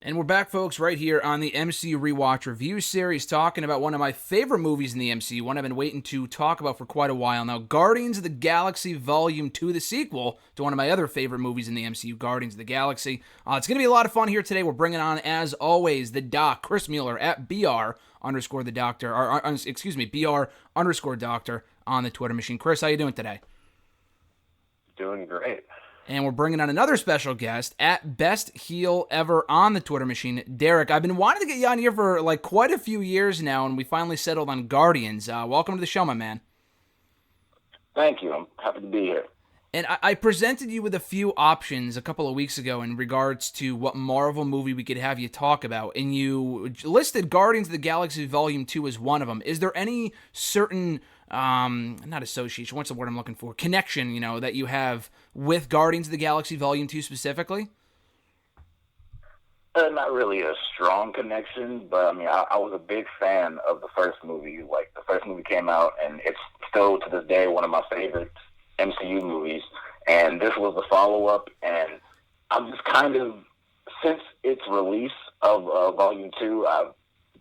And we're back, folks, right here on the MCU Rewatch Reviews series, talking about one of my favorite movies in the MCU, one I've been waiting to talk about for quite a while now, Guardians of the Galaxy Volume 2, the sequel to one of my other favorite movies in the MCU, Guardians of the Galaxy. It's going to be a lot of fun here today. We're bringing on, as always, the doc, Chris Mueller, at BR underscore the doctor, BR underscore doctor on the Twitter machine. Chris, how you doing today? Doing great. And we're bringing on another special guest at Best Heel Ever on the Twitter machine, Derek. I've been wanting to get you on here for like quite a few years now, and we finally settled on Guardians. Welcome to the show, my man. Thank you. I'm happy to be here. And I presented you with a few options a couple of weeks ago in regards to what Marvel movie we could have you talk about, and you listed Guardians of the Galaxy Volume 2 as one of them. Is there any certain, not association, what's the word I'm looking for, connection, that you have with Guardians of the Galaxy Volume 2 specifically? Not really a strong connection, but I mean, I was a big fan of the first movie. Like, the first movie came out, and it's still, to this day, one of my favorite MCU movies. And this was the follow-up, and I'm just kind of, since its release of Volume 2, I've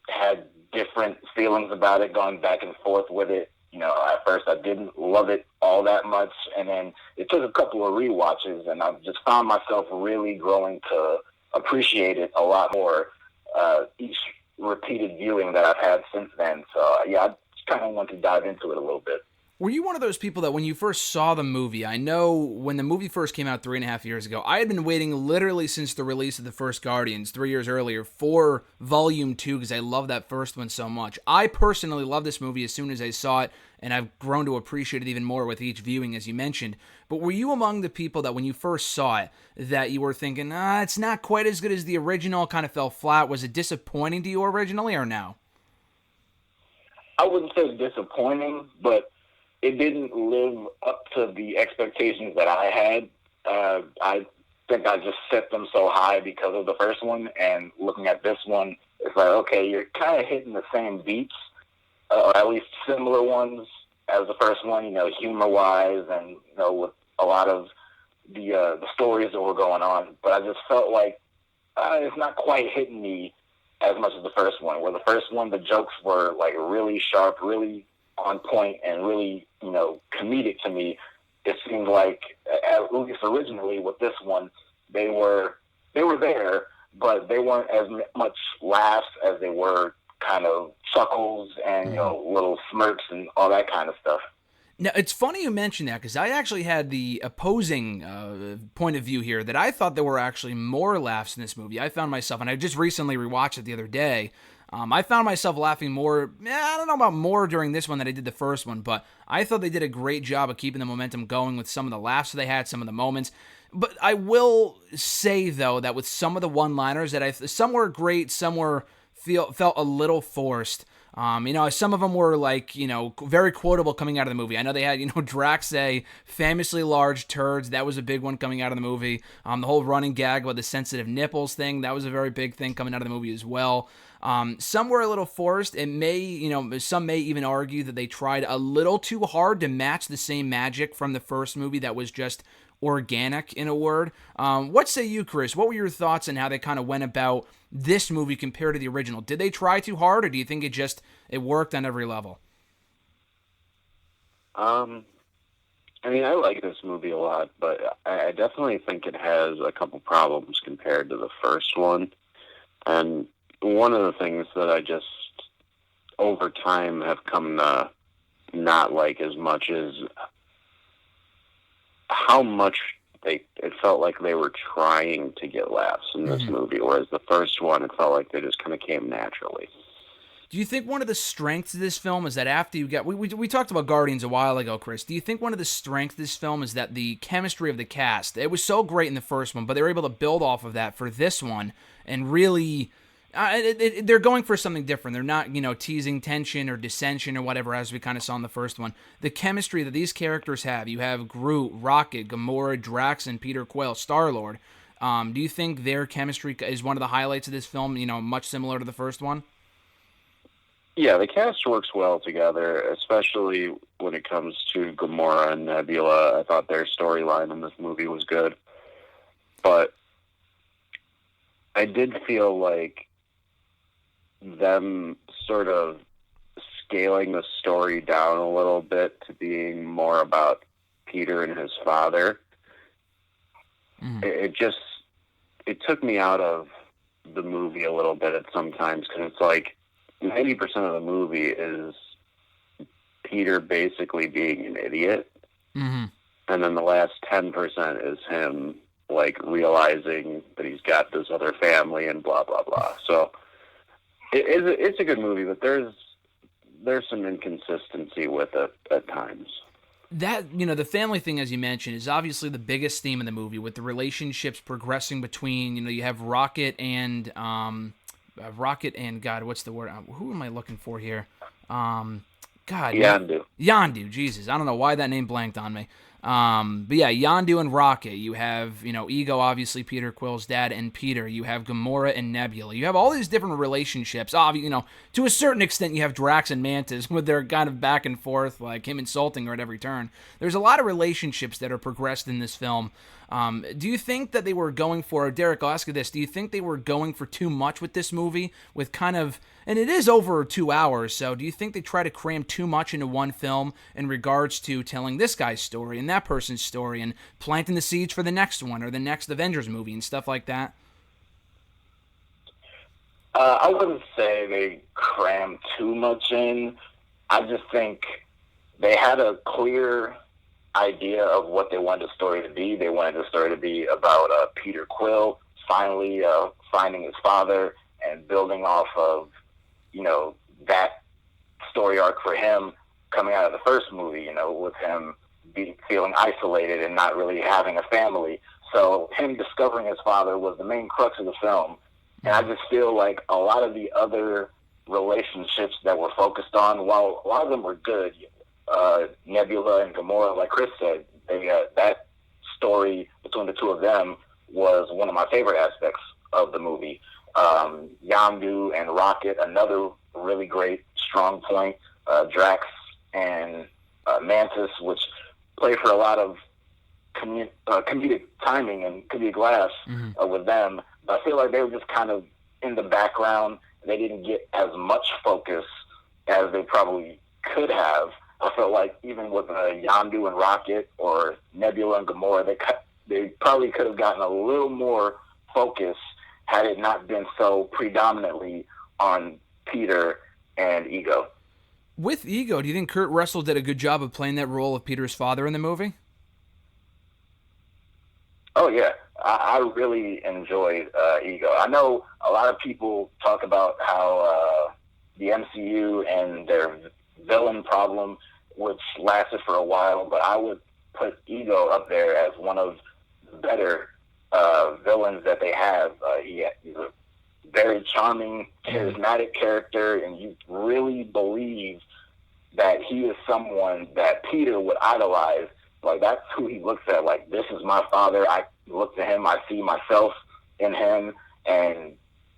had different feelings about it, going back and forth with it. At first I didn't love it all that much, and then it took a couple of rewatches, and I've just found myself really growing to appreciate it a lot more each repeated viewing that I've had since then. So, yeah, I just kind of want to dive into it a little bit. Were you one of those people that when you first saw the movie, I know when the movie first came out 3.5 years ago, I had been waiting literally since the release of the first Guardians 3 years earlier for Volume 2 because I love that first one so much. I personally love this movie as soon as I saw it, and I've grown to appreciate it even more with each viewing, as you mentioned. But were you among the people that when you first saw it, that you were thinking, it's not quite as good as the original, kind of fell flat? Was it disappointing to you originally or no? I wouldn't say disappointing, but it didn't live up to the expectations that I had. I think I just set them so high because of the first one, and looking at this one, it's like, okay, you're kind of hitting the same beats, or at least similar ones as the first one, humor-wise, and, with a lot of the stories that were going on. But I just felt like it's not quite hitting me as much as the first one, where the first one, the jokes were, like, really sharp, really on point, and really, comedic to me. It seemed like, at least originally with this one, they were there, but they weren't as much laughs as they were kind of chuckles and, little smirks and all that kind of stuff. Now, it's funny you mentioned that because I actually had the opposing point of view here that I thought there were actually more laughs in this movie. I found myself, and I just recently rewatched it the other day, I found myself laughing more, I don't know about more during this one than I did the first one, but I thought they did a great job of keeping the momentum going with some of the laughs they had, some of the moments. But I will say, though, that with some of the one-liners, some were great, some were felt a little forced. Some of them were like, very quotable coming out of the movie. I know they had, Drax say famously large turds. That was a big one coming out of the movie. The whole running gag about the sensitive nipples thing, that was a very big thing coming out of the movie as well. Some were a little forced. Some may even argue that they tried a little too hard to match the same magic from the first movie that was just organic, in a word. What say you, Chris? What were your thoughts on how they kind of went about this movie compared to the original? Did they try too hard, or do you think it worked on every level? I like this movie a lot, but I definitely think it has a couple problems compared to the first one. And one of the things that I just, over time, have come to not like as much is how much it felt like they were trying to get laughs in this movie, whereas the first one, it felt like they just kind of came naturally. Do you think one of the strengths of this film is that after you get... We talked about Guardians a while ago, Chris. Do you think one of the strengths of this film is that the chemistry of the cast, it was so great in the first one, but they were able to build off of that for this one and really... they're going for something different. They're not, teasing tension or dissension or whatever, as we kind of saw in the first one. The chemistry that these characters have, you have Groot, Rocket, Gamora, Drax, and Peter Quill, Star-Lord. Do you think their chemistry is one of the highlights of this film, much similar to the first one? Yeah, the cast works well together, especially when it comes to Gamora and Nebula. I thought their storyline in this movie was good. But I did feel like them sort of scaling the story down a little bit to being more about Peter and his father. It took me out of the movie a little bit at sometimes, because it's like 90% of the movie is Peter basically being an idiot. And then the last 10% is him like realizing that he's got this other family and blah, blah, blah. So it's a good movie, but there's some inconsistency with it at times. That, the family thing, as you mentioned, is obviously the biggest theme in the movie, with the relationships progressing between, you have Rocket and God, what's the word? Who am I looking for here? Yondu. Yondu, Jesus. I don't know why that name blanked on me. But yeah, Yondu and Rocket. You have, Ego, obviously Peter Quill's dad, and Peter. You have Gamora and Nebula. You have all these different relationships. To a certain extent, you have Drax and Mantis with their kind of back and forth, like him insulting her at every turn. There's a lot of relationships that are progressed in this film. Do you think that they were going for, Derek, I'll ask you this, do you think they were going for too much with this movie, with kind of, and it is over 2 hours, so do you think they try to cram too much into one film in regards to telling this guy's story and that person's story and planting the seeds for the next one or the next Avengers movie and stuff like that? I wouldn't say they crammed too much in. I just think they had a clear idea of what they wanted the story to be. They wanted the story to be about Peter Quill finally finding his father and building off of, that story arc for him coming out of the first movie, with him feeling isolated and not really having a family. So him discovering his father was the main crux of the film. And I just feel like a lot of the other relationships that were focused on, while a lot of them were good, Nebula and Gamora, like Chris said, that story between the two of them was one of my favorite aspects of the movie. Yondu and Rocket, another really great, strong point. Drax and Mantis, which play for a lot of comedic timing and comedic laughs with them. But I feel like they were just kind of in the background. They didn't get as much focus as they probably could have. I felt like even with Yondu and Rocket or Nebula and Gamora, they probably could have gotten a little more focus had it not been so predominantly on Peter and Ego. With Ego, do you think Kurt Russell did a good job of playing that role of Peter's father in the movie? Oh, yeah. I really enjoyed Ego. I know a lot of people talk about how the MCU and their villain problem, which lasted for a while, but I would put Ego up there as one of the better villains that they have. He's a very charming, charismatic character, and you really believe that he is someone that Peter would idolize. Like, that's who he looks at. Like, this is my father. I look to him. I see myself in him. And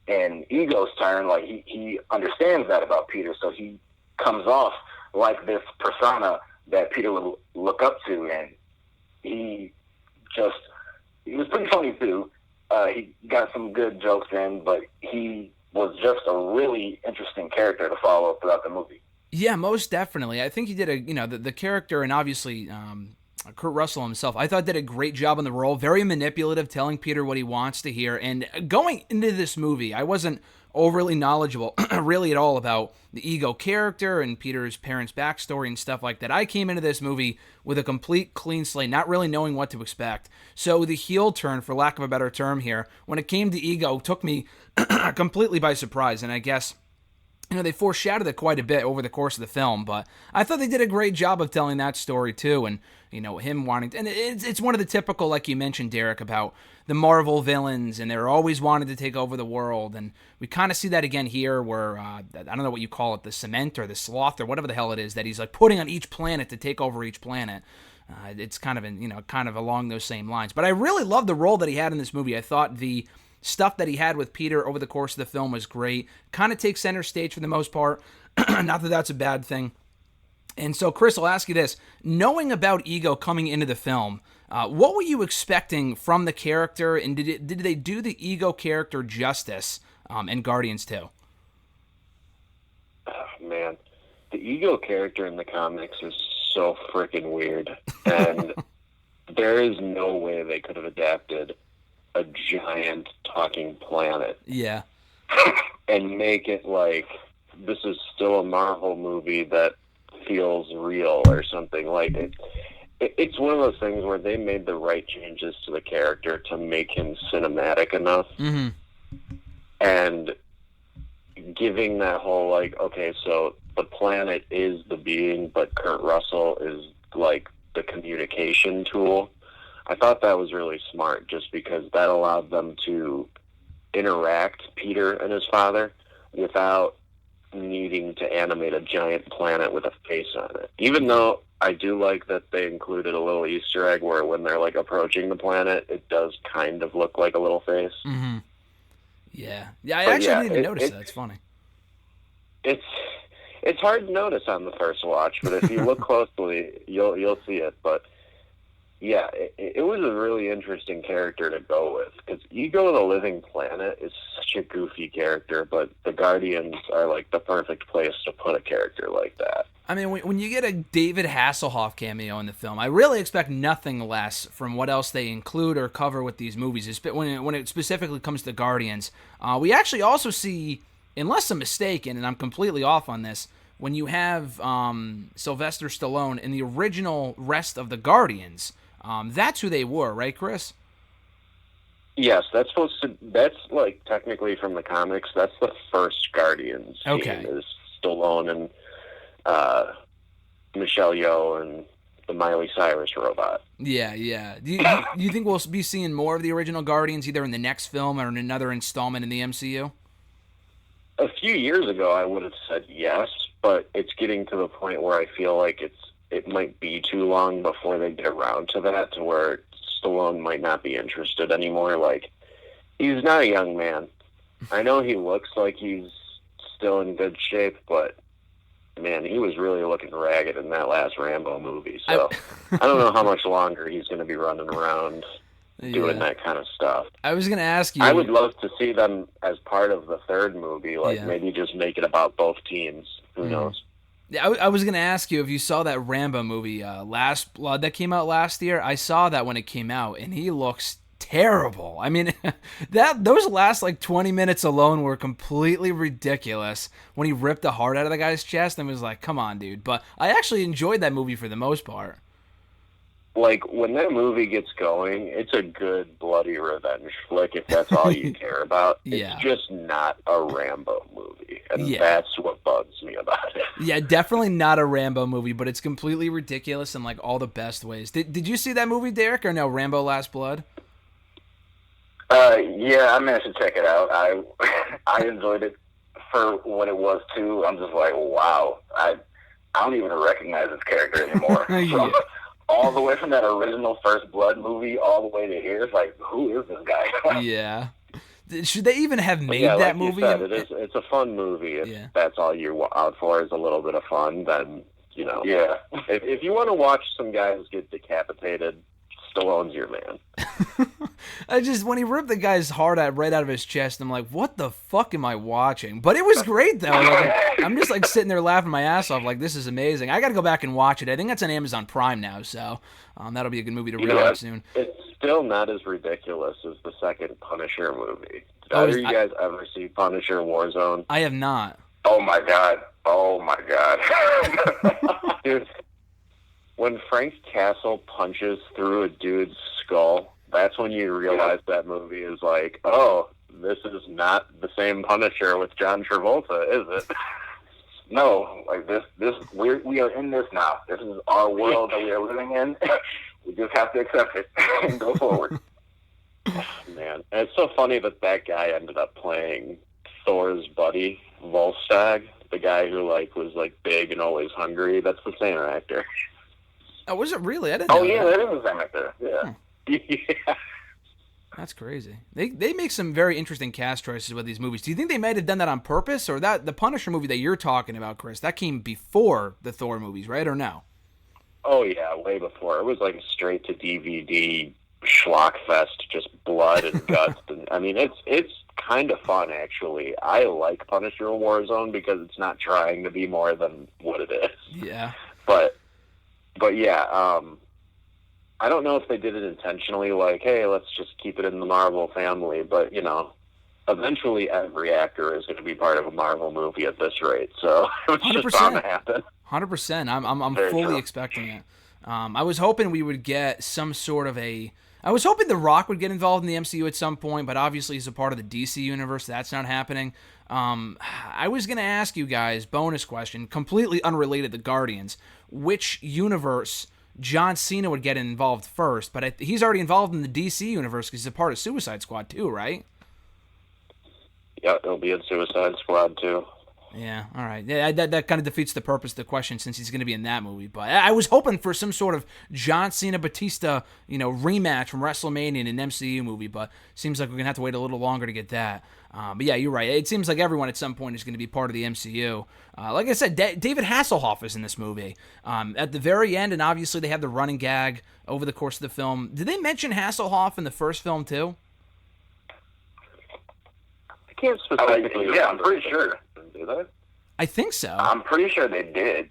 in Ego's turn, like, he understands that about Peter, so he comes off like this persona that Peter would look up to. And he was pretty funny, too. He got some good jokes in, but he was just a really interesting character to follow throughout the movie. Yeah, most definitely. I think he did the character, and obviously Kurt Russell himself, I thought did a great job on the role. Very manipulative, telling Peter what he wants to hear. And going into this movie, I wasn't overly knowledgeable really at all about the Ego character and Peter's parents' backstory and stuff like that. I came into this movie with a complete clean slate, not really knowing what to expect. So the heel turn, for lack of a better term here, when it came to Ego, took me completely by surprise. And I guess they foreshadowed it quite a bit over the course of the film, but I thought they did a great job of telling that story too, and him wanting to, and it's one of the typical, like you mentioned, Derek, about the Marvel villains, and they're always wanted to take over the world, and we kind of see that again here, where I don't know what you call it, the cement or the sloth or whatever the hell it is that he's like putting on each planet to take over each planet. It's kind of along those same lines, but I really loved the role that he had in this movie. I thought the stuff that he had with Peter over the course of the film was great. Kind of takes center stage for the most part. Not that that's a bad thing. And so, Chris, I'll ask you this. Knowing about Ego coming into the film, what were you expecting from the character, and did they do the Ego character justice in Guardians 2? Oh, man. The Ego character in the comics is so freaking weird. And there is no way they could have adapted a giant talking planet. Yeah. And make it like this is still a Marvel movie that feels real or something. Like it's one of those things where they made the right changes to the character to make him cinematic enough. Mm-hmm. And giving that whole, like, okay, so the planet is the being, but Kurt Russell is like the communication tool. I thought that was really smart just because that allowed them to interact, Peter and his father, without needing to animate a giant planet with a face on it. Even though I do like that they included a little Easter egg where when they're like approaching the planet, it does kind of look like a little face. Mm-hmm. Yeah. Yeah, I didn't even notice that. It's funny. It's hard to notice on the first watch, but if you look closely, you'll see it. But yeah, it was a really interesting character to go with because Ego the Living Planet is such a goofy character, but the Guardians are like the perfect place to put a character like that. I mean, when you get a David Hasselhoff cameo in the film, I really expect nothing less from what else they include or cover with these movies. When it specifically comes to Guardians, we actually also see, unless I'm mistaken, and I'm completely off on this, when you have Sylvester Stallone in the original rest of the Guardians, that's who they were, right, Chris? Yes, that's like technically from the comics. That's the first Guardians. Okay, team is Stallone and Michelle Yeoh and the Miley Cyrus robot. Yeah. Do you think we'll be seeing more of the original Guardians either in the next film or in another installment in the MCU? A few years ago, I would have said yes, but it's getting to the point where I feel like it might be too long before they get around to that, to where Stallone might not be interested anymore. Like, he's not a young man. I know he looks like he's still in good shape, but man, he was really looking ragged in that last Rambo movie. So I don't know how much longer he's going to be running around doing that kind of stuff. I was going to ask you. I would love to see them as part of the third movie, like maybe just make it about both teams. Who knows? Yeah, I was going to ask you if you saw that Rambo movie, Last Blood, that came out last year. I saw that when it came out, and he looks terrible. I mean, those last like 20 minutes alone were completely ridiculous when he ripped the heart out of the guy's chest and was like, come on, dude. But I actually enjoyed that movie for the most part. Like, when that movie gets going, it's a good bloody revenge flick if that's all you care about. It's just not a Rambo movie, and that's what bugs me about it. Yeah, definitely not a Rambo movie, but it's completely ridiculous in like all the best ways. Did you see that movie, Derek, or no, Rambo Last Blood? Yeah, I managed to check it out. I enjoyed it for what it was too. I'm just like, wow, I don't even recognize this character anymore. All the way from that original First Blood movie all the way to here, it's like, who is this guy? Yeah. Should they even have made that like movie? You said, it's a fun movie. If that's all you're out for is a little bit of fun, then, you know. Yeah. If you want to watch some guys get decapitated, Stallone's your man. When he ripped the guy's heart right out of his chest, I'm like, what the fuck am I watching? But it was great, though. Like, I'm just like sitting there laughing my ass off like, this is amazing. I got to go back and watch it. I think that's on Amazon Prime now, so that'll be a good movie to rewatch soon. It's still not as ridiculous as the second Punisher movie. Did either you guys ever see Punisher Warzone? I have not. Oh, my God. Dude, when Frank Castle punches through a dude's skull, that's when you realize that movie is like, oh, this is not the same Punisher with John Travolta, is it? No, like this we are in this now. This is our world that we are living in. We just have to accept it and go forward. Man, and it's so funny that guy ended up playing Thor's buddy, Volstagg, the guy who was big and always hungry. That's the same actor. Oh, was it really? I didn't know that is the same actor. Yeah. Yeah. That's crazy. They make some very interesting cast choices with these movies. Do you think they might have done that on purpose, or that the Punisher movie that you're talking about, Chris, that came before the Thor movies, right, or no? Oh yeah, way before. It was like straight to DVD schlock fest, just blood and guts. And I mean, it's kind of fun actually. I like Punisher Warzone because it's not trying to be more than what it is. Yeah. But yeah, I don't know if they did it intentionally, like, hey, let's just keep it in the Marvel family. But you know, eventually every actor is going to be part of a Marvel movie at this rate, so it's 100%. just bound to happen. 100%. I'm Very fully true. expecting it. I was hoping we would get some sort of I was hoping The Rock would get involved in the MCU at some point, but obviously he's a part of the DC universe. That's not happening. I was going to ask you guys, bonus question, completely unrelated to Guardians, which universe John Cena would get involved first, but he's already involved in the DC universe because he's a part of Suicide Squad too, right? Yeah, it'll be in Suicide Squad too. Yeah, all right. Yeah, that kind of defeats the purpose of the question since he's going to be in that movie. But I was hoping for some sort of John Cena Batista, rematch from WrestleMania in an MCU movie. But seems like we're going to have to wait a little longer to get that. But yeah, you're right. It seems like everyone at some point is going to be part of the MCU. Like I said, David Hasselhoff is in this movie at the very end, and obviously they have the running gag over the course of the film. Did they mention Hasselhoff in the first film too? I can't specifically. Yeah, I'm pretty sure. Do they? I think so. I'm pretty sure they did.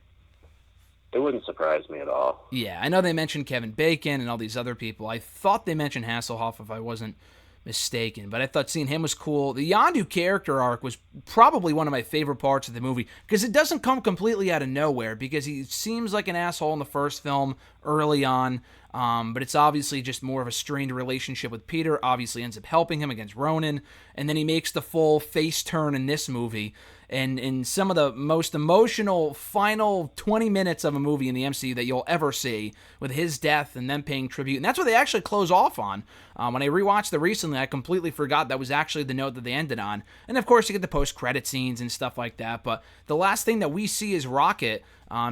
It wouldn't surprise me at all. Yeah, I know they mentioned Kevin Bacon and all these other people. I thought they mentioned Hasselhoff if I wasn't mistaken, but I thought seeing him was cool. The Yondu character arc was probably one of my favorite parts of the movie because it doesn't come completely out of nowhere because he seems like an asshole in the first film early on, but it's obviously just more of a strained relationship with Peter, obviously ends up helping him against Ronan, and then he makes the full face turn in this movie. And in some of the most emotional final 20 minutes of a movie in the MCU that you'll ever see, with his death and them paying tribute. And that's what they actually close off on. When I rewatched it recently, I completely forgot that was actually the note that they ended on. And of course, you get the post-credit scenes and stuff like that. But the last thing that we see is Rocket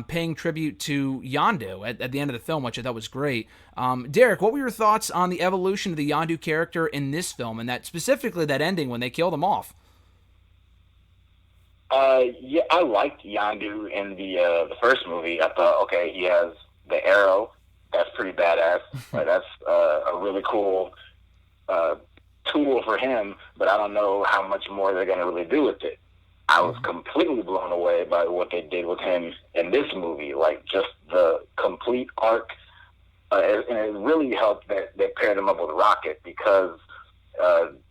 paying tribute to Yondu at the end of the film, which I thought was great. Derek, what were your thoughts on the evolution of the Yondu character in this film, and that specifically that ending when they killed him off? Yeah, I liked Yondu in the first movie. I thought, okay, he has the arrow. That's pretty badass. That's a really cool tool for him, but I don't know how much more they're going to really do with it. I was completely blown away by what they did with him in this movie, like just the complete arc. And it really helped that they paired him up with Rocket because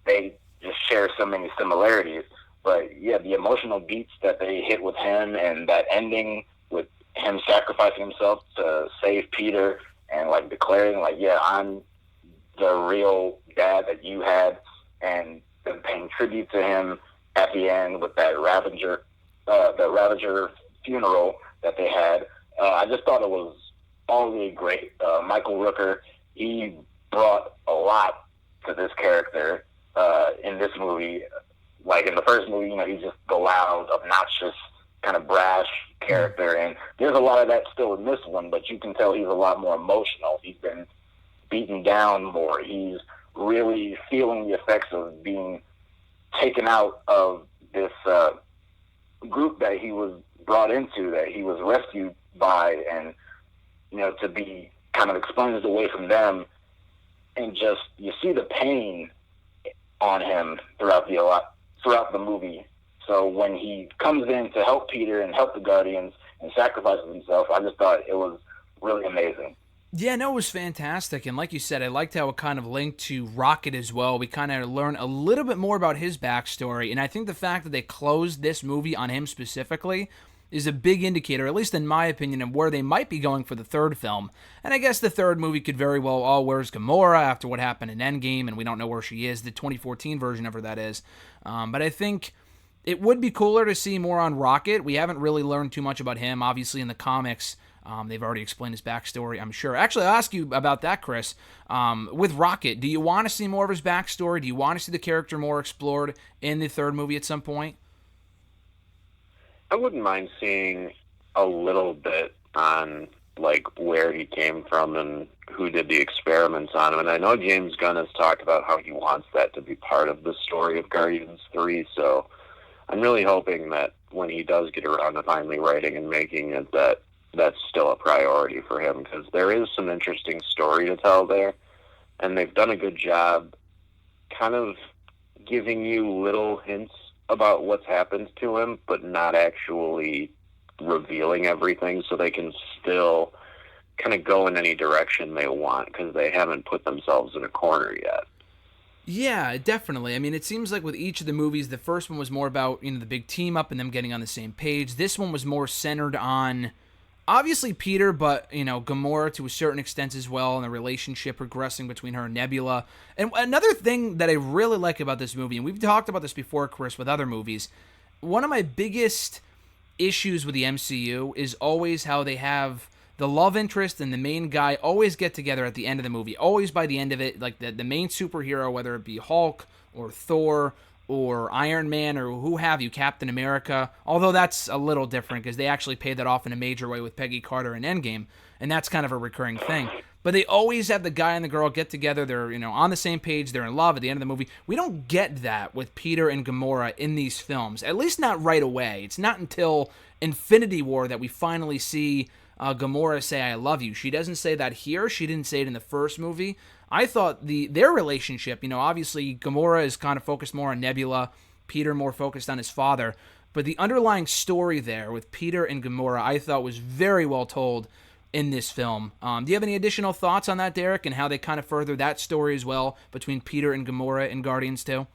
they just share so many similarities. But yeah, the emotional beats that they hit with him and that ending with him sacrificing himself to save Peter and like declaring like, yeah, I'm the real dad that you had, and then paying tribute to him at the end with that Ravager funeral that they had. I just thought it was all really great. Michael Rooker, he brought a lot to this character in this movie. Like in the first movie, he's just the loud, obnoxious, kind of brash character, and there's a lot of that still in this one, but you can tell he's a lot more emotional. He's been beaten down more. He's really feeling the effects of being taken out of this group that he was brought into, that he was rescued by, and, to be kind of expunged away from them, and just, you see the pain on him throughout the movie. So when he comes in to help Peter and help the Guardians and sacrifices himself, I just thought it was really amazing. Yeah, no, it was fantastic. And like you said, I liked how it kind of linked to Rocket as well. We kind of learn a little bit more about his backstory. And I think the fact that they closed this movie on him specifically is a big indicator, at least in my opinion, of where they might be going for the third film. And I guess the third movie could very well, where's Gamora after what happened in Endgame, and we don't know where she is, the 2014 version of her, that is. But I think it would be cooler to see more on Rocket. We haven't really learned too much about him. Obviously, in the comics, they've already explained his backstory, I'm sure. Actually, I'll ask you about that, Chris. With Rocket, do you want to see more of his backstory? Do you want to see the character more explored in the third movie at some point? I wouldn't mind seeing a little bit on like where he came from and who did the experiments on him. And I know James Gunn has talked about how he wants that to be part of the story of Guardians 3, so I'm really hoping that when he does get around to finally writing and making it, that that's still a priority for him, because there is some interesting story to tell there, and they've done a good job kind of giving you little hints about what's happened to him, but not actually revealing everything, so they can still kind of go in any direction they want, because they haven't put themselves in a corner yet. Yeah, definitely. I mean, it seems like with each of the movies, the first one was more about, the big team up and them getting on the same page. This one was more centered on, obviously, Peter, but, Gamora to a certain extent as well, and the relationship progressing between her and Nebula. And another thing that I really like about this movie, and we've talked about this before, Chris, with other movies, one of my biggest issues with the MCU is always how they have the love interest and the main guy always get together at the end of the movie. Always by the end of it, like the main superhero, whether it be Hulk or Thor or Iron Man or who have you, Captain America. Although that's a little different because they actually paid that off in a major way with Peggy Carter in Endgame, and that's kind of a recurring thing. But they always have the guy and the girl get together. They're, on the same page. They're in love at the end of the movie. We don't get that with Peter and Gamora in these films, at least not right away. It's not until Infinity War that we finally see Gamora say, "I love you." She doesn't say that here. She didn't say it in the first movie. I thought their relationship, obviously Gamora is kind of focused more on Nebula, Peter more focused on his father, but the underlying story there with Peter and Gamora I thought was very well told in this film. Do you have any additional thoughts on that, Derek, and how they kind of further that story as well between Peter and Gamora in Guardians 2?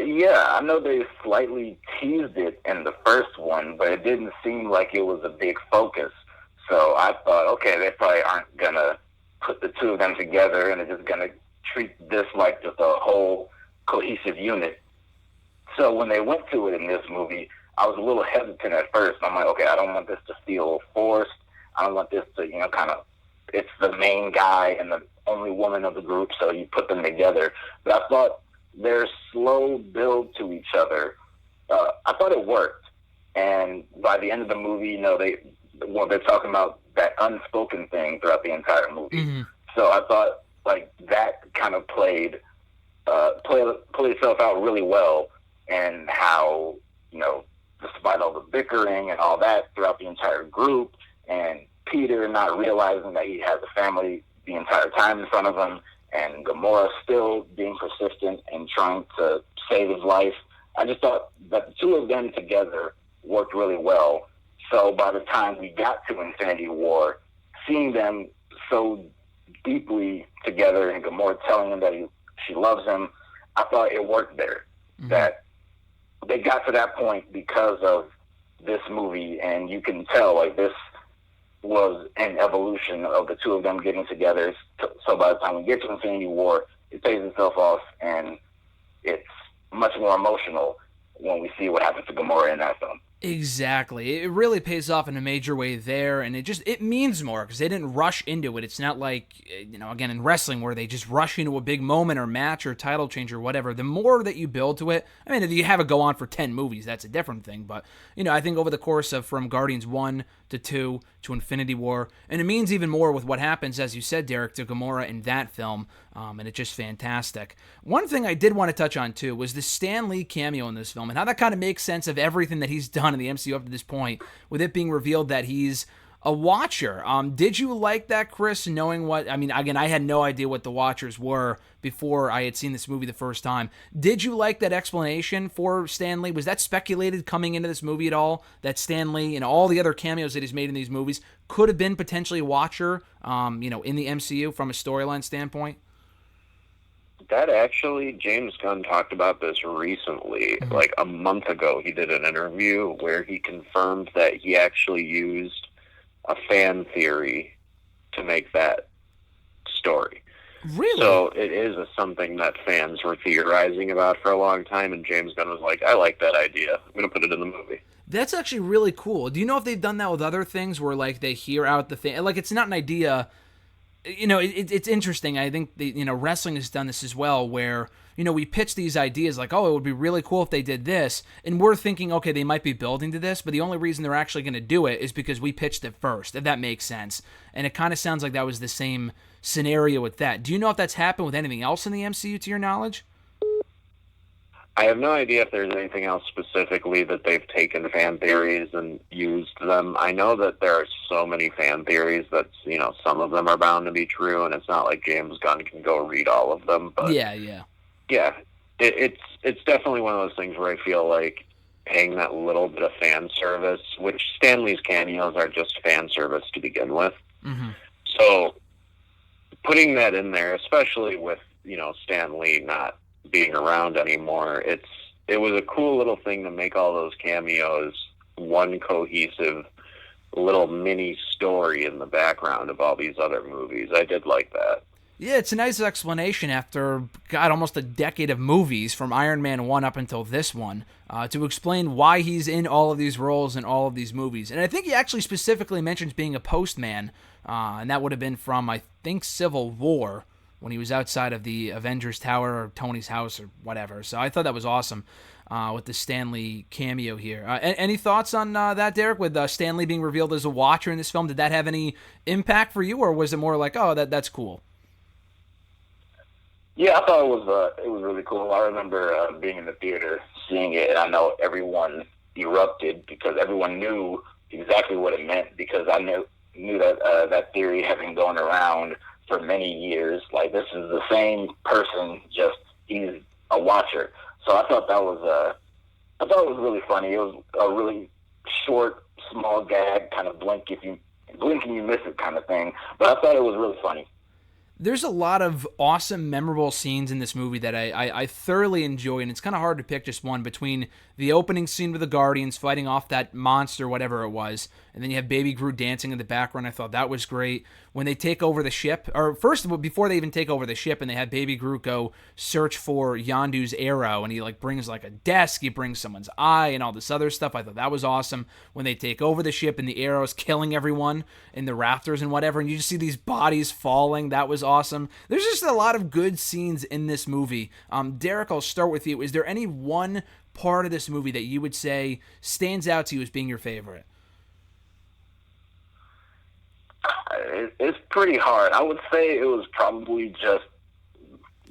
Yeah, I know they slightly teased it in the first one, but it didn't seem like it was a big focus. So I thought, okay, they probably aren't going to put the two of them together and they're just going to treat this like just a whole cohesive unit. So when they went to it in this movie, I was a little hesitant at first. I'm like, okay, I don't want this to feel forced. I don't want this to, kind of, it's the main guy and the only woman of the group, so you put them together. But I thought their slow build to each other, I thought it worked. And by the end of the movie, they're talking about that unspoken thing throughout the entire movie. Mm-hmm. So I thought like that kind of played itself out really well, and how, despite all the bickering and all that throughout the entire group, and Peter not realizing that he has a family the entire time in front of him, and Gamora still being persistent and trying to save his life. I just thought that the two of them together worked really well. So by the time we got to Infinity War, seeing them so deeply together and Gamora telling him that she loves him, I thought it worked there. Mm-hmm. That they got to that point because of this movie, and you can tell like this was an evolution of the two of them getting together. So by the time we get to Infinity War, it pays itself off, and it's much more emotional when we see what happens to Gamora in that film. Exactly. It really pays off in a major way there, and it means more because they didn't rush into it. It's not like, again, in wrestling where they just rush into a big moment or match or title change or whatever. The more that you build to it, I mean, if you have it go on for 10 movies, that's a different thing. But, I think over the course of from Guardians 1 to 2 to Infinity War, and it means even more with what happens, as you said, Derek, to Gamora in that film, and it's just fantastic. One thing I did want to touch on, too, was the Stan Lee cameo in this film and how that kind of makes sense of everything that he's done in the MCU up to this point, with it being revealed that he's a Watcher. Did you like that, Chris, knowing what, I mean, again, I had no idea what the Watchers were before I had seen this movie the first time. Did you like that explanation for Stan Lee? Was that speculated coming into this movie at all, that Stan Lee and all the other cameos that he's made in these movies could have been potentially a Watcher, in the MCU from a storyline standpoint? That actually, James Gunn talked about this recently. Mm-hmm. Like a month ago, he did an interview where he confirmed that he actually used a fan theory to make that story. Really? So it is something that fans were theorizing about for a long time, and James Gunn was like, I like that idea. I'm going to put it in the movie. That's actually really cool. Do you know if they've done that with other things where, like, they hear out the fan? Like, it's not an idea It's interesting. I think wrestling has done this as well, where we pitch these ideas like, oh, it would be really cool if they did this, and we're thinking, okay, they might be building to this, but the only reason they're actually going to do it is because we pitched it first, if that makes sense. And it kind of sounds like that was the same scenario with that. Do you know if that's happened with anything else in the MCU, to your knowledge? I have no idea if there's anything else specifically that they've taken fan theories and used them. I know that there are so many fan theories that, some of them are bound to be true, and it's not like James Gunn can go read all of them. But yeah, it's definitely one of those things where I feel like paying that little bit of fan service, which Stan Lee's cameos are just fan service to begin with. Mm-hmm. So putting that in there, especially with, Stan Lee not being around anymore, it was a cool little thing to make all those cameos one cohesive little mini story in the background of all these other movies. I did like that. Yeah, it's a nice explanation after, almost a decade of movies from Iron Man 1 up until this one, to explain why he's in all of these roles in all of these movies. And I think he actually specifically mentions being a postman, and that would have been from, I think, Civil War, when he was outside of the Avengers Tower or Tony's house or whatever. So I thought that was awesome with the Stan Lee cameo here. Any thoughts on that, Derek, with Stan Lee being revealed as a Watcher in this film? Did that have any impact for you, or was it more like, oh, that's cool? Yeah, I thought it was really cool. I remember being in the theater, seeing it, and I know everyone erupted because everyone knew exactly what it meant, because I knew that that theory had been going around for many years. Like, this is the same person, just he's a Watcher. So I thought that was really funny. It was a really short, small gag, kind of blink and you miss it kind of thing. But I thought it was really funny. There's a lot of awesome, memorable scenes in this movie that I thoroughly enjoy, and it's kind of hard to pick just one, between the opening scene with the Guardians fighting off that monster, whatever it was, and then you have Baby Groot dancing in the background. I thought that was great. When they take over the ship, or first of all, before they even take over the ship, and they have Baby Groot go search for Yondu's arrow, and he brings a desk, he brings someone's eye, and all this other stuff. I thought that was awesome. When they take over the ship and the arrow's killing everyone in the rafters and whatever, and you just see these bodies falling, that was awesome. There's just a lot of good scenes in this movie. Derek, I'll start with you. Is there any one part of this movie that you would say stands out to you as being your favorite? It's pretty hard. I would say it was probably just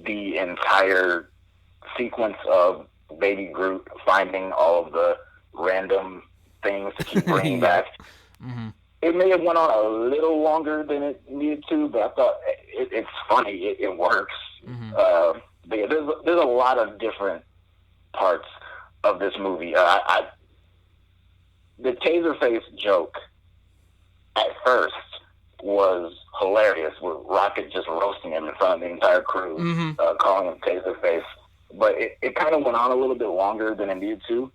the entire sequence of Baby Groot finding all of the random things to keep bringing back. Mm-hmm. It may have went on a little longer than it needed to, but I thought it's funny. It works. Mm-hmm. But yeah, there's a lot of different parts of this movie. The Taserface joke at first was hilarious, with Rocket just roasting him in front of the entire crew, Mm-hmm. Calling him Taserface. But it kind of went on a little bit longer than it needed to.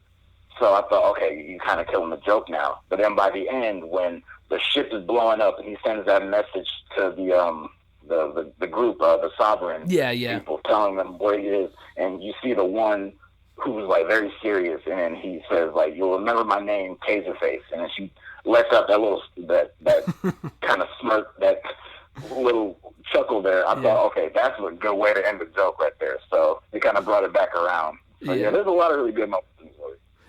So I thought, okay, you kind of killing the joke now. But then by the end, when the ship is blowing up and he sends that message to the group, the Sovereign people, telling them where he is, and you see the one who's very serious, and then he says you'll remember my name, Taserface, and then she lets out that kind of smirk, that little chuckle there. I thought, okay, that's a good way to end the joke right there. So it kind of brought it back around. So yeah, there's a lot of really good moments in the movie.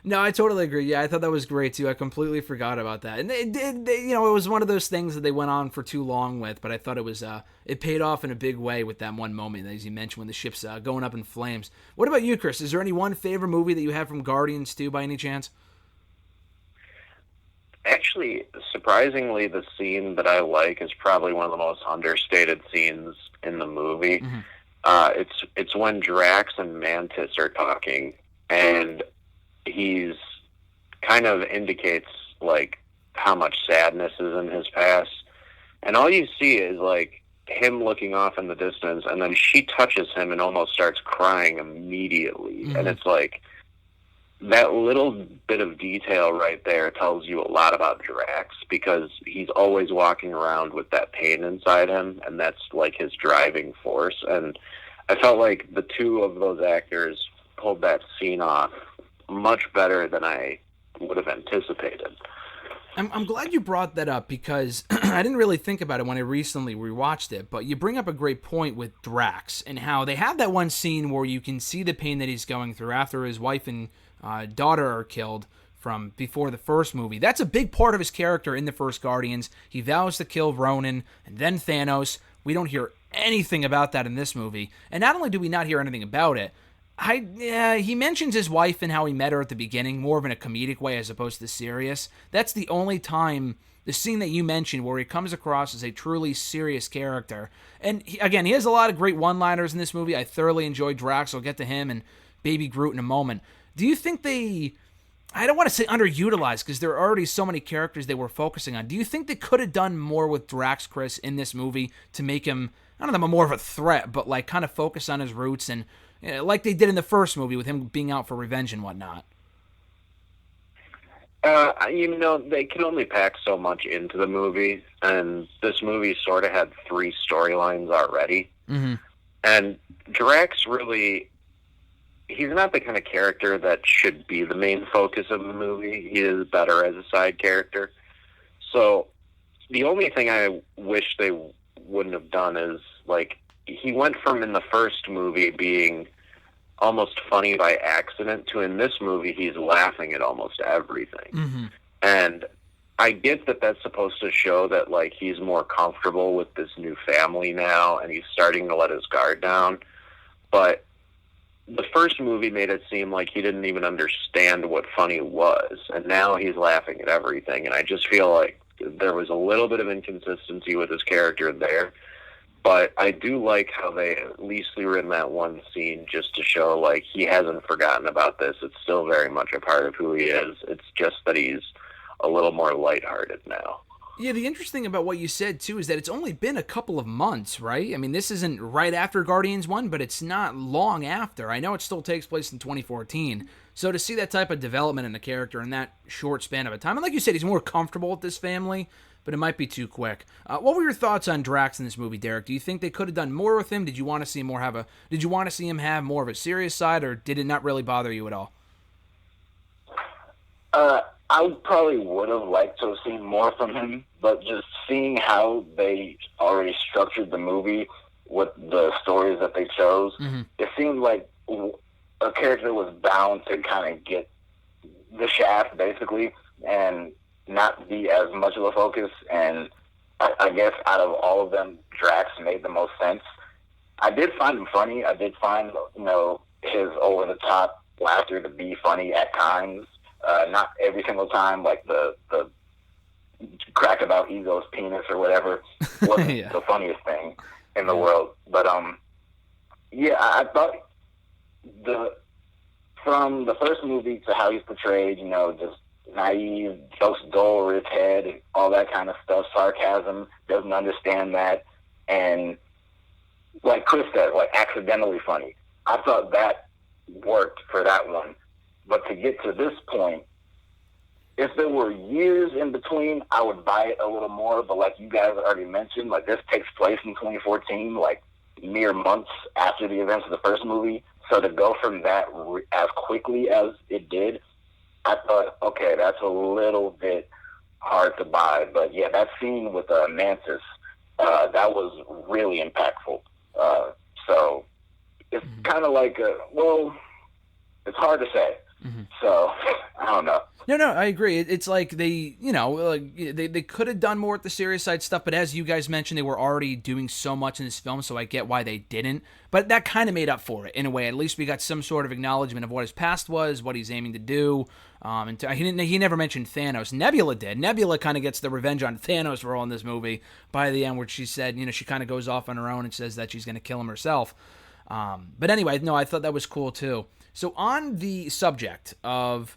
No, I totally agree. Yeah, I thought that was great too. I completely forgot about that, and it was one of those things that they went on for too long with. But I thought it paid off in a big way with that one moment, as you mentioned, when the ship's going up in flames. What about you, Chris? Is there any one favorite movie that you have from Guardians 2 by any chance? Actually, surprisingly, the scene that I like is probably one of the most understated scenes in the movie. Mm-hmm. It's when Drax and Mantis are talking, and he's kind of indicates how much sadness is in his past, and all you see is him looking off in the distance, and then she touches him and almost starts crying immediately. Mm-hmm. And it's that little bit of detail right there tells you a lot about Drax, because he's always walking around with that pain inside him, and that's his driving force. And I felt like the two of those actors pulled that scene off much better than I would have anticipated. I'm glad you brought that up because I didn't really think about it when I recently rewatched it, but you bring up a great point with Drax and how they have that one scene where you can see the pain that he's going through after his wife and daughter are killed from before the first movie. That's a big part of his character in the first Guardians. He vows to kill Ronan and then Thanos. We don't hear anything about that in this movie. And not only do we not hear anything about it, he mentions his wife and how he met her at the beginning, more of in a comedic way as opposed to serious. That's the only time, the scene that you mentioned, where he comes across as a truly serious character. And again, he has a lot of great one-liners in this movie. I thoroughly enjoyed Drax. I'll get to him and Baby Groot in a moment. Do you think I don't want to say underutilized because there are already so many characters they were focusing on. Do you think they could have done more with Drax, Chris, in this movie to make him, I don't know, more of a threat, but like kind of focus on his roots and like they did in the first movie with him being out for revenge and whatnot? They can only pack so much into the movie, and this movie sort of had 3 storylines already. Mm-hmm. And Drax really, he's not the kind of character that should be the main focus of the movie. He is better as a side character. So the only thing I wish they wouldn't have done is, like, he went from in the first movie being almost funny by accident to in this movie he's laughing at almost everything. Mm-hmm. And I get that that's supposed to show that, like, he's more comfortable with this new family now and he's starting to let his guard down. But the first movie made it seem like he didn't even understand what funny was, and now he's laughing at everything. And I just feel like there was a little bit of inconsistency with his character there. But I do like how they at least threw in that one scene just to show, like, he hasn't forgotten about this. It's still very much a part of who he is. It's just that he's a little more lighthearted now. Yeah, the interesting about what you said, too, is that it's only been a couple of months, right? I mean, this isn't right after Guardians 1, but it's not long after. I know it still takes place in 2014. So to see that type of development in a character in that short span of a time, and like you said, he's more comfortable with this family, but it might be too quick. What were your thoughts on Drax in this movie, Derek? Do you think they could have done more with him? Did you want to see him have more of a serious side, or did it not really bother you at all? I probably would have liked to have seen more from him, but just seeing how they already structured the movie with the stories that they chose, It seemed like a character was bound to kind of get the shaft, basically, and not be as much of a focus. And I guess out of all of them, Drax made the most sense. I did find him funny. I did find, his over-the-top laughter to be funny at times. Not every single time, like the crack about Ego's penis or whatever wasn't Yeah. the funniest thing in the world. But I thought from the first movie to how he's portrayed, just naive, jokes go over his head, and all that kind of stuff, sarcasm, doesn't understand that, and like Chris said, like accidentally funny. I thought that worked for that one. But to get to this point, if there were years in between, I would buy it a little more. But like you guys already mentioned, like this takes place in 2014, like mere months after the events of the first movie. So to go from that as quickly as it did, I thought, okay, that's a little bit hard to buy. But yeah, that scene with Mantis, that was really impactful. So it's kind of like, it's hard to say. So I don't know. No, I agree. It's like they could have done more with the serious side stuff, but as you guys mentioned, they were already doing so much in this film, so I get why they didn't. But that kind of made up for it in a way. At least we got some sort of acknowledgement of what his past was, what he's aiming to do. And he never mentioned Thanos. Nebula did. Nebula kind of gets the revenge on Thanos role in this movie by the end, where she said, she kind of goes off on her own and says that she's going to kill him herself. But anyway, no, I thought that was cool too. So on the subject of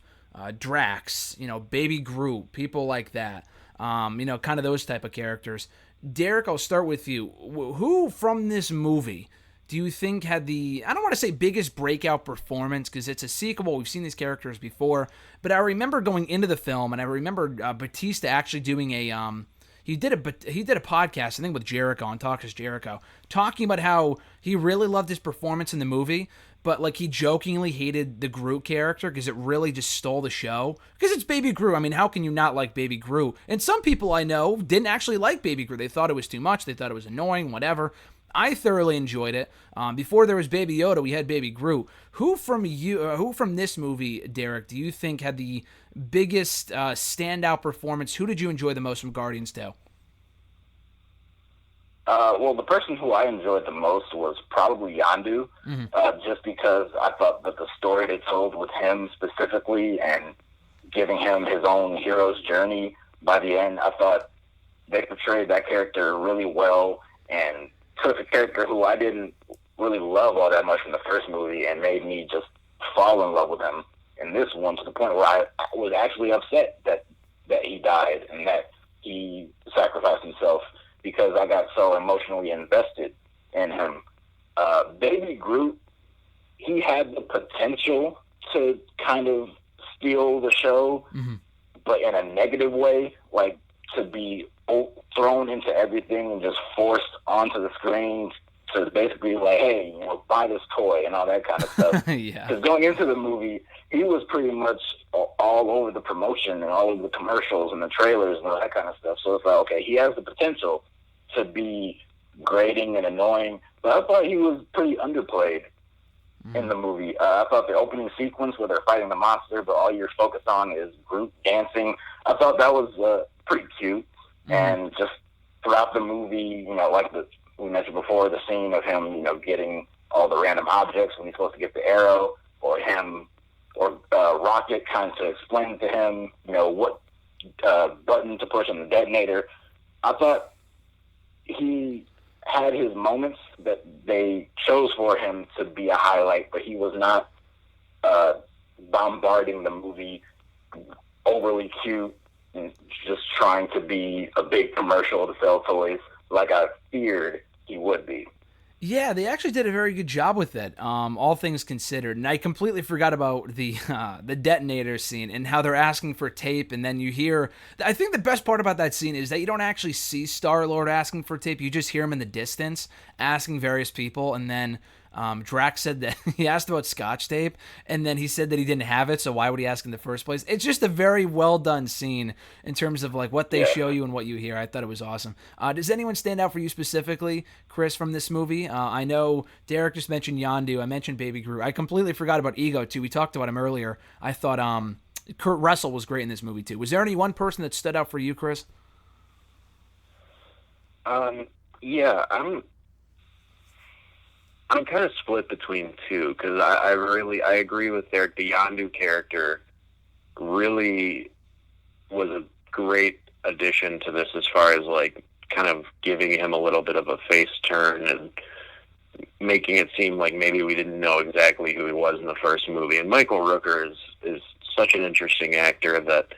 Drax, Baby Groot, people like that, kind of those type of characters. Derek, I'll start with you. Who from this movie do you think had the, I don't want to say biggest breakout performance because it's a sequel, we've seen these characters before, but I remember going into the film and I remember Batista actually doing he did a podcast, I think with Jericho on Talk is Jericho, talking about how he really loved his performance in the movie, but like he jokingly hated the Groot character because it really just stole the show. Because it's Baby Groot. I mean, how can you not like Baby Groot? And some people I know didn't actually like Baby Groot. They thought it was too much. They thought it was annoying, whatever. I thoroughly enjoyed it. Before there was Baby Yoda, we had Baby Groot. Who from this movie, Derek, do you think had the biggest standout performance? Who did you enjoy the most from Guardians 2? Well, the person who I enjoyed the most was probably Yondu, just because I thought that the story they told with him specifically and giving him his own hero's journey by the end, I thought they portrayed that character really well and took a character who I didn't really love all that much in the first movie and made me just fall in love with him in this one, to the point where I was actually upset that he died and that he sacrificed himself, because I got so emotionally invested in him. Baby Groot, he had the potential to kind of steal the show, but in a negative way, like to be thrown into everything and just forced onto the screen to basically like, hey, buy this toy and all that kind of stuff. Yeah. Because going into the movie, he was pretty much all over the promotion and all over the commercials and the trailers and all that kind of stuff. So it's like, okay, he has the potential to be grating and annoying, but I thought he was pretty underplayed in the movie. I thought the opening sequence where they're fighting the monster, but all you're focused on is Groot dancing, I thought that was pretty cute. And just throughout the movie, like we mentioned before, the scene of him, getting all the random objects when he's supposed to get the arrow, or him, or Rocket kind of explaining to him, what button to push on the detonator. I thought he had his moments that they chose for him to be a highlight, but he was not bombarding the movie overly cute and just trying to be a big commercial to sell toys like I feared he would be. Yeah, they actually did a very good job with it, all things considered. And I completely forgot about the detonator scene and how they're asking for tape, and then you hear... I think the best part about that scene is that you don't actually see Star-Lord asking for tape. You just hear him in the distance asking various people, and then Drax said that he asked about Scotch tape, and then he said that he didn't have it, so why would he ask in the first place? It's just a very well done scene in terms of like what they show you and what you hear. I thought it was awesome. Does anyone stand out for you specifically, Chris, from this movie? I know Derek just mentioned Yondu. I mentioned Baby Groot. I completely forgot about Ego too. We talked about him earlier. I thought Kurt Russell was great in this movie too. Was there any one person that stood out for you, Chris? Yeah, I'm kind of split between two, because I agree with Derek. The Yondu character really was a great addition to this, as far as like kind of giving him a little bit of a face turn and making it seem like maybe we didn't know exactly who he was in the first movie. And Michael Rooker is such an interesting actor that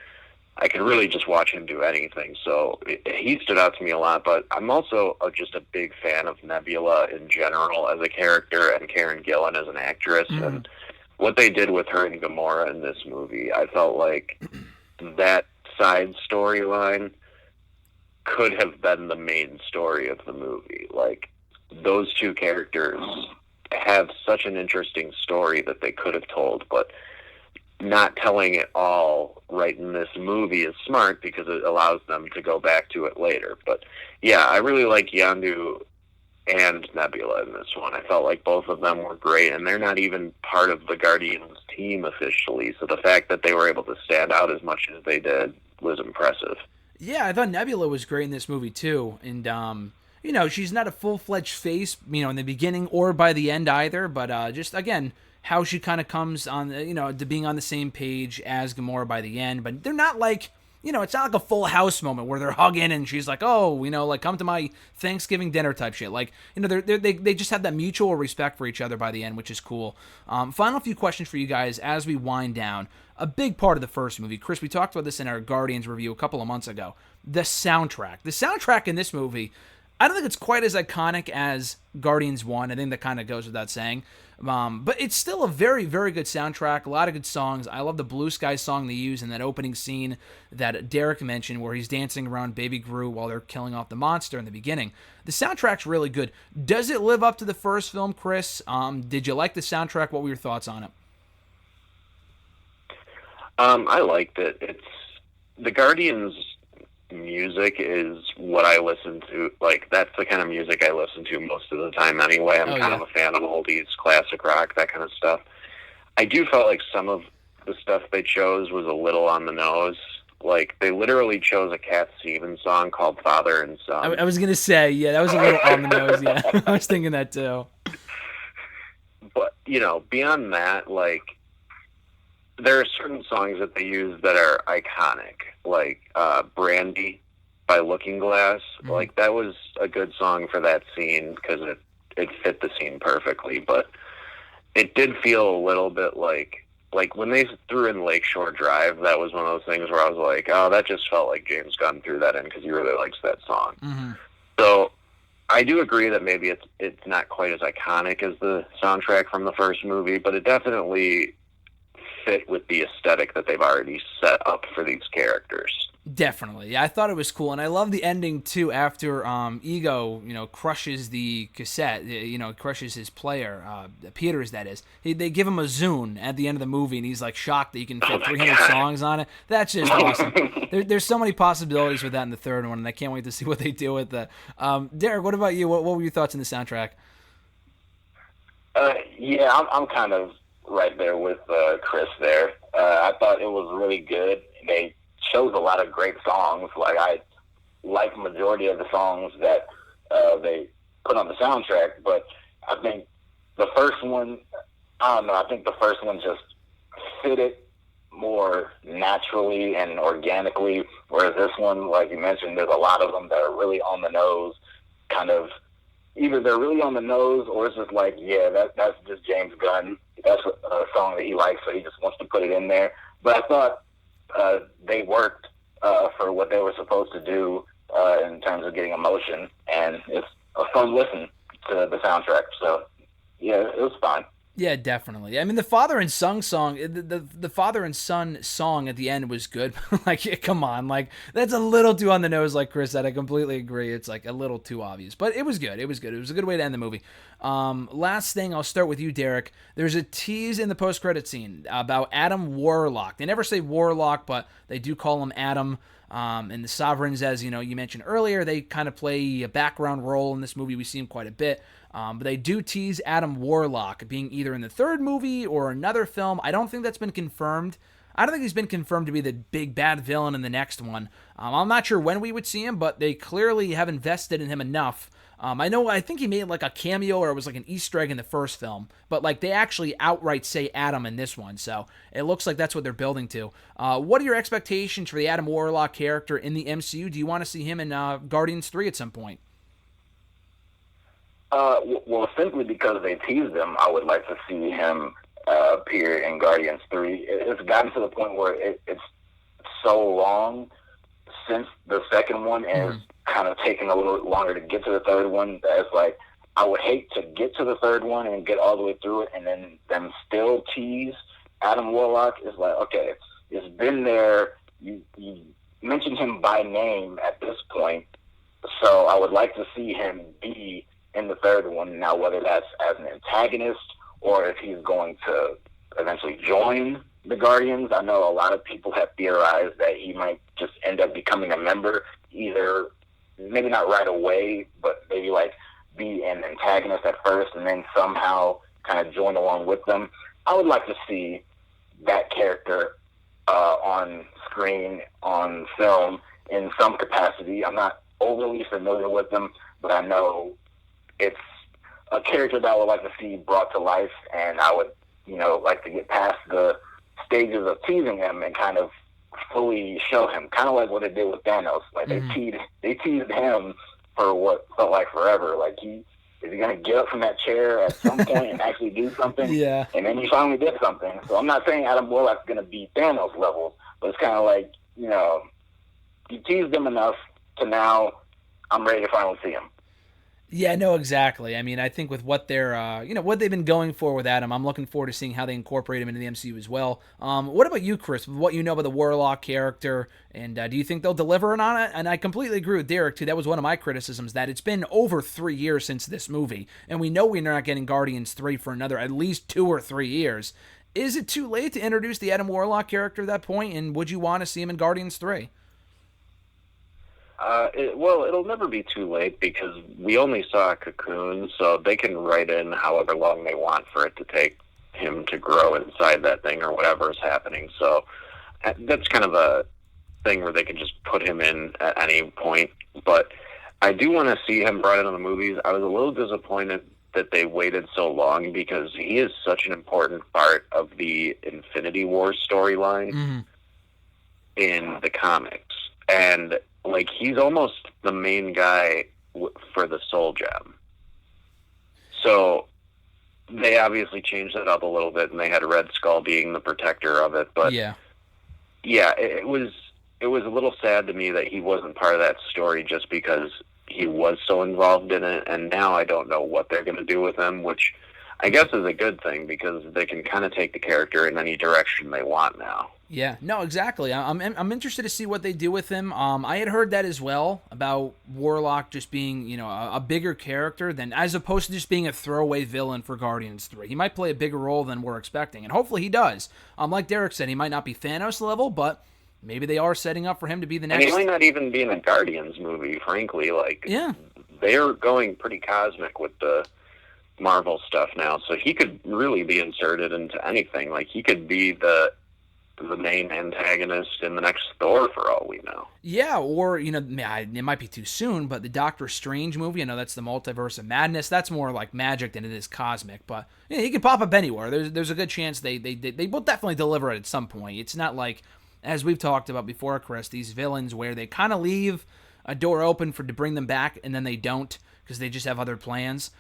I could really just watch him do anything. So he stood out to me a lot, but I'm also just a big fan of Nebula in general as a character, and Karen Gillan as an actress. And what they did with her and Gamora in this movie, I felt like that side storyline could have been the main story of the movie. Like, those two characters have such an interesting story that they could have told, but not telling it all right in this movie is smart, because it allows them to go back to it later. But yeah, I really like Yondu and Nebula in this one. I felt like both of them were great, and they're not even part of the Guardians team officially, so the fact that they were able to stand out as much as they did was impressive. Yeah, I thought Nebula was great in this movie too, and she's not a full-fledged face, in the beginning or by the end either, but just again, how she kind of comes on, to being on the same page as Gamora by the end. But they're not like, it's not like a Full House moment where they're hugging and she's like, oh, like come to my Thanksgiving dinner type shit. Like, they just have that mutual respect for each other by the end, which is cool. Final few questions for you guys as we wind down. A big part of the first movie, Chris, we talked about this in our Guardians review a couple of months ago. The soundtrack. The soundtrack in this movie, I don't think it's quite as iconic as Guardians 1. I think that kind of goes without saying. But it's still a very, very good soundtrack. A lot of good songs. I love the Blue Sky song they use in that opening scene that Derek mentioned where he's dancing around Baby Groot while they're killing off the monster in the beginning. The soundtrack's really good. Does it live up to the first film, Chris? Did you like the soundtrack? What were your thoughts on it? I liked it. It's the Guardians music is what I listen to. Like, that's the kind of music I listen to most of the time anyway. I'm kind of a fan of oldies, classic rock, that kind of stuff. I do felt like some of the stuff they chose was a little on the nose. Like, they literally chose a Cat Stevens song called Father and Son. I was going to say, yeah, that was a little on the nose, yeah. I was thinking that too. But, you know, beyond that, like, there are certain songs that they use that are iconic, like Brandy by Looking Glass. Mm-hmm. Like, that was a good song for that scene because it fit the scene perfectly. But it did feel a little bit like when they threw in Lakeshore Drive, that was one of those things where I was like, oh, that just felt like James Gunn threw that in because he really likes that song. Mm-hmm. So I do agree that maybe it's not quite as iconic as the soundtrack from the first movie, but it definitely fit with the aesthetic that they've already set up for these characters. Definitely. Yeah, I thought it was cool. And I love the ending, too, after Ego, crushes the cassette, crushes his player, Peters, that is. They give him a Zune at the end of the movie, and he's, like, shocked that you can fit 300 songs on it. That's just awesome. There's so many possibilities with that in the third one, and I can't wait to see what they do with that. Derek, what about you? What were your thoughts on the soundtrack? I'm kind of right there with Chris there. I thought it was really good. They chose a lot of great songs. Like, I like majority of the songs that they put on the soundtrack, but I think the first one, I don't know, I think the first one just fit it more naturally and organically, whereas this one, like you mentioned, there's a lot of them that are really on the nose, kind of, either they're really on the nose or it's just like, yeah, that's just James Gunn. That's a song that he likes, so he just wants to put it in there. But I thought they worked for what they were supposed to do in terms of getting emotion, and it's a fun listen to the soundtrack. So, yeah, it was fine. Yeah, definitely. I mean, the father and son song, the father and son song at the end was good. Like, yeah, come on, like that's a little too on the nose, like Chris said. I completely agree. It's like a little too obvious, but it was good. It was good. It was a good way to end the movie. Last thing, I'll start with you, Derek. There's a tease in the post-credit scene about Adam Warlock. They never say Warlock, but they do call him Adam. And the Sovereigns, as you mentioned earlier, they kind of play a background role in this movie. We see him quite a bit. But they do tease Adam Warlock being either in the third movie or another film. I don't think that's been confirmed. I don't think he's been confirmed to be the big bad villain in the next one. I'm not sure when we would see him, but they clearly have invested in him enough. I think he made like a cameo or it was like an Easter egg in the first film, but like they actually outright say Adam in this one, so it looks like that's what they're building to. What are your expectations for the Adam Warlock character in the MCU? Do you want to see him in Guardians 3 at some point? Well, simply because they teased him, I would like to see him appear in Guardians 3. It's gotten to the point where it's so long since the second one, and it's kind of taking a little longer to get to the third one. That it's like, I would hate to get to the third one and get all the way through it, and then them still tease Adam Warlock. It's like, okay, it's been there. You mentioned him by name at this point, so I would like to see him be in the third one. Now, whether that's as an antagonist or if he's going to eventually join the Guardians. I know a lot of people have theorized that he might just end up becoming a member, either maybe not right away, but maybe like be an antagonist at first and then somehow kind of join along with them. I would like to see that character on screen, on film, in some capacity. I'm not overly familiar with them, but I know it's a character that I would like to see brought to life, and I would, like to get past the stages of teasing him and kind of fully show him, kind of like what they did with Thanos. Like they teased him for what felt like forever. Like is he gonna get up from that chair at some point and actually do something? Yeah. And then he finally did something. So I'm not saying Adam Warlock's gonna be Thanos levels, but it's kind of like, you teased him enough to now I'm ready to finally see him. Yeah, no, exactly. I mean, I think with what they're, what they've been going for with Adam, I'm looking forward to seeing how they incorporate him into the MCU as well. What about you, Chris? With what you know about the Warlock character, and do you think they'll deliver on it? And I completely agree with Derek too. That was one of my criticisms, that it's been over 3 years since this movie, and we know we're not getting Guardians 3 for another at least 2 or 3 years. Is it too late to introduce the Adam Warlock character at that point, and would you want to see him in Guardians 3? Well, it'll never be too late because we only saw Cocoon, so they can write in however long they want for it to take him to grow inside that thing or whatever is happening. So that's kind of a thing where they can just put him in at any point. But I do want to see him brought into the movies. I was a little disappointed that they waited so long because he is such an important part of the Infinity War storyline in the comics. And like, he's almost the main guy for the Soul Gem. So they obviously changed it up a little bit, and they had Red Skull being the protector of it. But yeah, it was a little sad to me that he wasn't part of that story just because he was so involved in it. And now I don't know what they're going to do with him, which I guess is a good thing because they can kind of take the character in any direction they want now. Yeah, no, exactly. I'm interested to see what they do with him. I had heard that as well about Warlock just being, a bigger character than, as opposed to just being a throwaway villain for Guardians 3. He might play a bigger role than we're expecting, and hopefully he does. Like Derek said, he might not be Thanos level, but maybe they are setting up for him to be the next. And he might not even be in a Guardians movie, frankly. They're going pretty cosmic with the Marvel stuff now, so he could really be inserted into anything. Like, he could be the main antagonist in the next Thor for all we know. Yeah, or, it might be too soon, but the Doctor Strange movie, I know that's the Multiverse of Madness, that's more like magic than it is cosmic, but he could pop up anywhere. There's a good chance they will definitely deliver it at some point. It's not like, as we've talked about before, Chris, these villains where they kind of leave a door open to bring them back, and then they don't, because they just have other plans.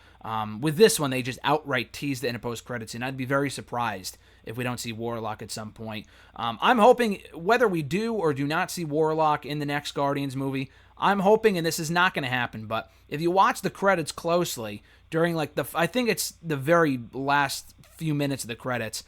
With this one, they just outright tease the end of post-credits, and I'd be very surprised if we don't see Warlock at some point. I'm hoping, whether we do or do not see Warlock in the next Guardians movie, I'm hoping, and this is not going to happen, but if you watch the credits closely, during I think it's the very last few minutes of the credits,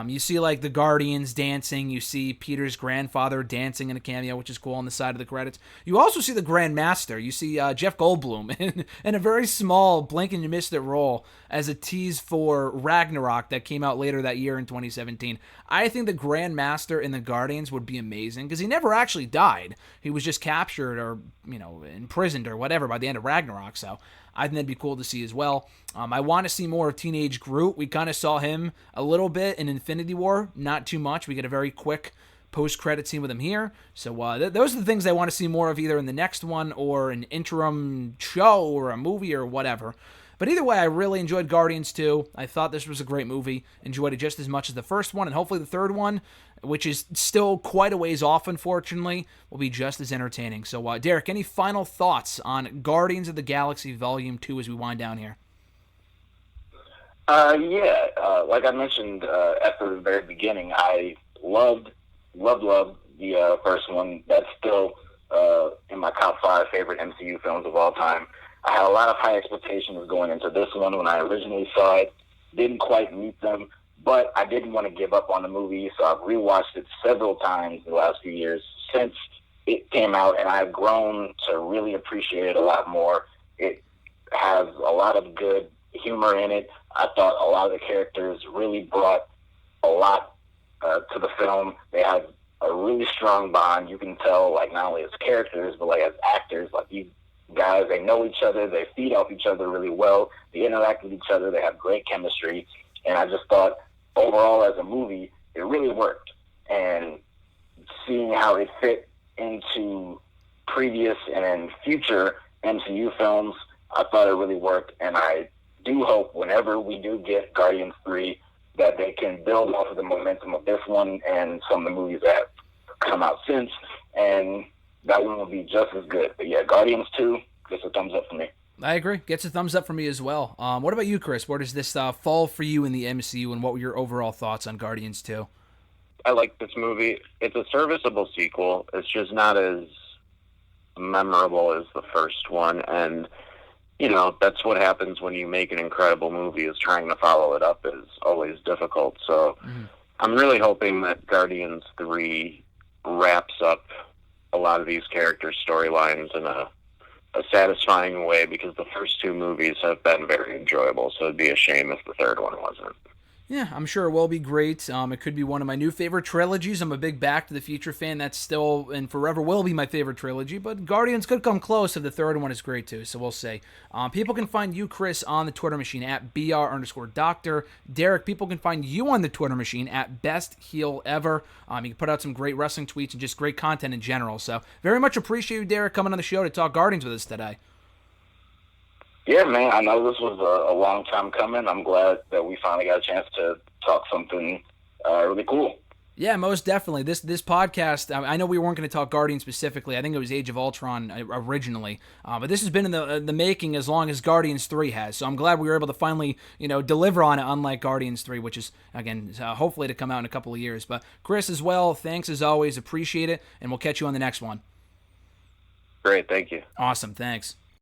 you see the Guardians dancing. You see Peter's grandfather dancing in a cameo, which is cool, on the side of the credits. You also see the Grand Master. You see Jeff Goldblum in a very small blink and you missed it role as a tease for Ragnarok that came out later that year in 2017. I think the Grand Master in the Guardians would be amazing because he never actually died. He was just captured or imprisoned or whatever by the end of Ragnarok. So I think that'd be cool to see as well. I want to see more of Teenage Groot. We kind of saw him a little bit in Infinity War, not too much. We get a very quick post-credit scene with him here. So those are the things I want to see more of, either in the next one or an interim show or a movie or whatever. But either way, I really enjoyed Guardians 2. I thought this was a great movie. Enjoyed it just as much as the first one, and hopefully the third one, which is still quite a ways off, unfortunately, will be just as entertaining. So, Derek, any final thoughts on Guardians of the Galaxy Volume 2 as we wind down here? Like I mentioned at the very beginning, I loved the first one. That's still in my top 5 favorite MCU films of all time. I had a lot of high expectations going into this one when I originally saw it. Didn't quite meet them, but I didn't want to give up on the movie, so I've rewatched it several times in the last few years since it came out, and I've grown to really appreciate it a lot more. It has a lot of good humor in it. I thought a lot of the characters really brought a lot to the film. They have a really strong bond. You can tell, not only as characters, but as actors, these guys, they know each other, they feed off each other really well, they interact with each other, they have great chemistry, and I just thought, overall, as a movie, it really worked. And seeing how it fit into previous and future MCU films, I thought it really worked, and I do hope whenever we do get Guardians 3 that they can build off of the momentum of this one and some of the movies that have come out since, and that one will be just as good. But yeah, Guardians 2 gets a thumbs up for me. I agree. Gets a thumbs up for me as well. What about you, Chris? Where does this fall for you in the MCU, and what were your overall thoughts on Guardians 2? I like this movie. It's a serviceable sequel. It's just not as memorable as the first one, and that's what happens when you make an incredible movie, is trying to follow it up is always difficult. So I'm really hoping that Guardians 3 wraps up a lot of these characters' storylines in a satisfying way, because the first two movies have been very enjoyable, so it'd be a shame if the third one wasn't. Yeah, I'm sure it will be great. It could be one of my new favorite trilogies. I'm a big Back to the Future fan. That's still and forever will be my favorite trilogy, but Guardians could come close if the third one is great too, so we'll see. People can find you, Chris, on the Twitter machine at BR_Doctor. Derek, people can find you on the Twitter machine at BestHeelEver. You can put out some great wrestling tweets and just great content in general. So very much appreciate you, Derek, coming on the show to talk Guardians with us today. Yeah, man, I know this was a long time coming. I'm glad that we finally got a chance to talk something really cool. Yeah, most definitely. This podcast, I know we weren't going to talk Guardians specifically. I think it was Age of Ultron originally. But this has been in the making as long as Guardians 3 has. So I'm glad we were able to finally, deliver on it, unlike Guardians 3, which is, again, hopefully to come out in a couple of years. But Chris as well, thanks as always. Appreciate it. And we'll catch you on the next one. Great. Thank you. Awesome. Thanks.